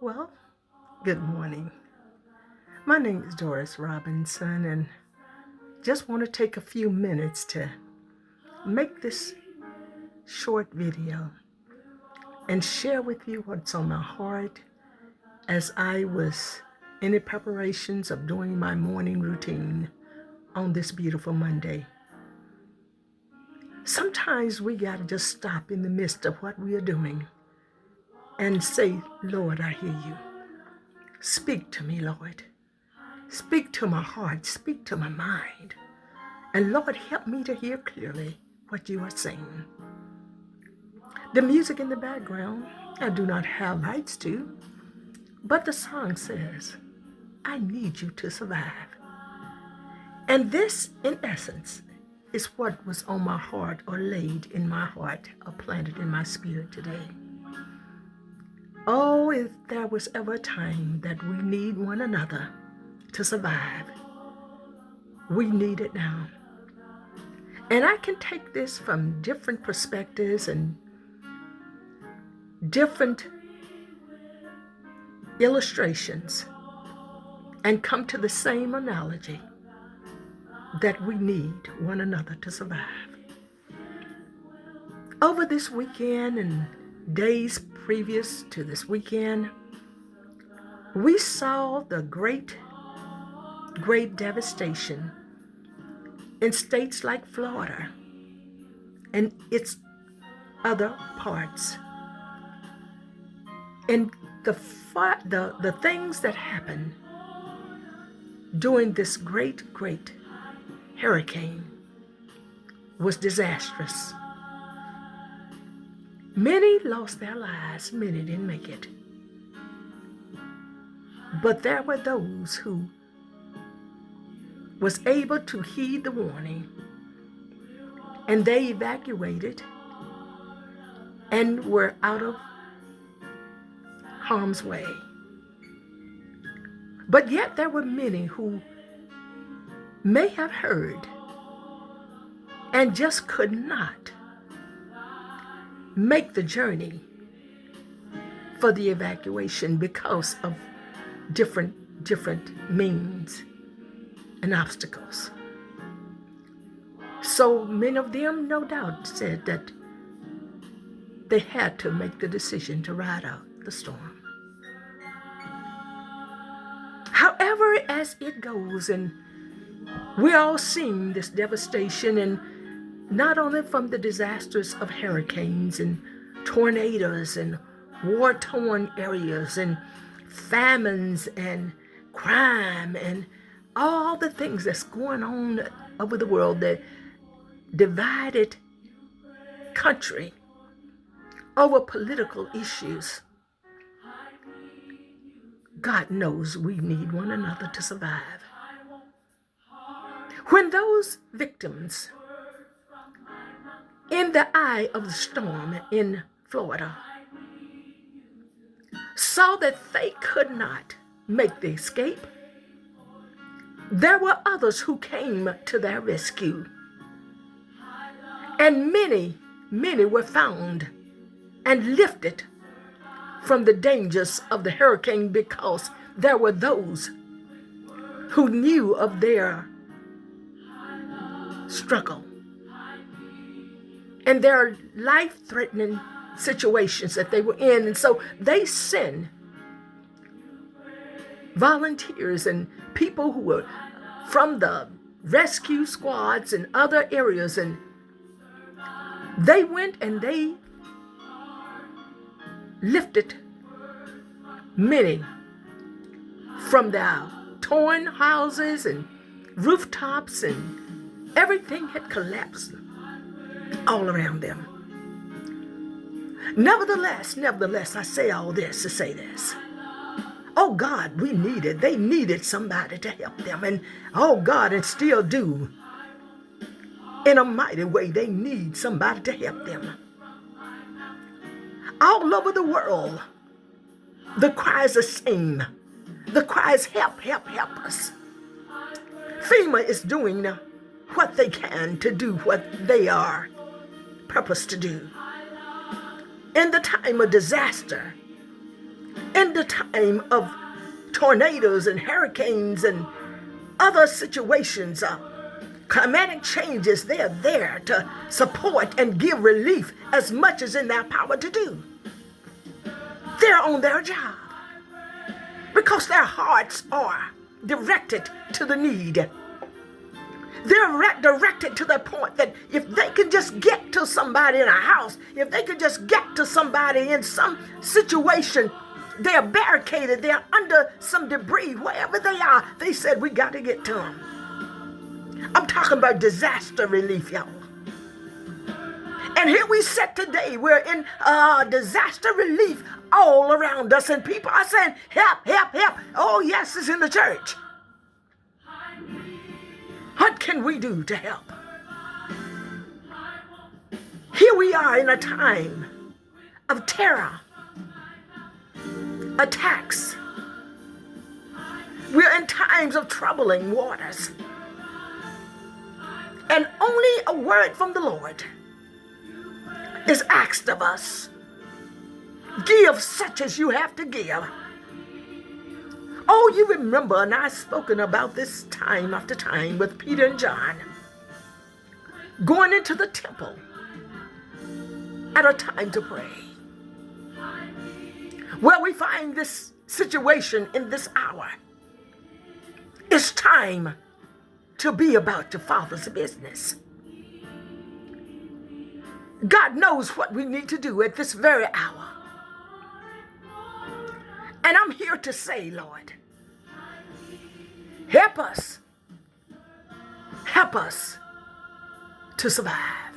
Well, good morning. My name is Doris Robinson, and just want to take a few minutes to make this short video and share with you what's on my heart as I was in the preparations of doing my morning routine on this beautiful Monday. Sometimes we got to just stop in the midst of what we are doing and say, Lord, I hear you. Speak to me, Lord. Speak to my heart. Speak to my mind. And Lord, help me to hear clearly what you are saying. The music in the background, I do not have rights to, but the song says, I need you to survive. And this, in essence, is what was on my heart or laid in my heart or planted in my spirit today. Oh, if there was ever a time that we need one another to survive, we need it now. And I can take this from different perspectives and different illustrations and come to the same analogy that we need one another to survive. Over this weekend and days previous to this weekend, we saw the great devastation in states like Florida and its other parts. And the things that happened during this great hurricane was disastrous. Many lost their lives, many didn't make it. But there were those who was able to heed the warning, and they evacuated and were out of harm's way. But yet there were many who may have heard and just could not make the journey for the evacuation because of different means and obstacles. So many of them, no doubt, said that they had to make the decision to ride out the storm. However, as it goes, and we're all seeing this devastation, and not only from the disasters of hurricanes and tornadoes and war-torn areas and famines and crime and all the things that's going on over the world, the divided country over political issues. God knows we need one another to survive. When those victims in the eye of the storm in Florida saw that they could not make the escape, there were others who came to their rescue. And many were found and lifted from the dangers of the hurricane because there were those who knew of their struggle and their life-threatening situations that they were in. And so they sent volunteers and people who were from the rescue squads and other areas, and they went and they lifted many from their torn houses and rooftops, and everything had collapsed all around them. Nevertheless, I say all this to say this. Oh God, they needed somebody to help them. And oh God, and still do. In a mighty way, they need somebody to help them. All over the world, the cry is the same. The cry is help us. FEMA is doing what they can to do what they are purposed to do. In the time of disaster, In the time of tornadoes and hurricanes and other situations, climatic changes, they're there to support and give relief as much as in their power to do. They're on their job because their hearts are directed to the need. They're directed to the point that if they can just get to somebody in a house, if they can just get to somebody in some situation, they're barricaded, they're under some debris, wherever they are, they said, we got to get to them. I'm talking about disaster relief, y'all. And here we sit today, we're in disaster relief all around us, and people are saying, help, help, help. Oh, yes, it's in the church. What can we do to help? Here we are in a time of terror, attacks. We're in times of troubling waters. And only a word from the Lord is asked of us. Give such as you have to give. Oh, you remember, and I've spoken about this time after time with Peter and John, going into the temple at a time to pray, where we find this situation in this hour. It's time to be about your Father's business. God knows what we need to do at this very hour. And I'm here to say, Lord, help us to survive.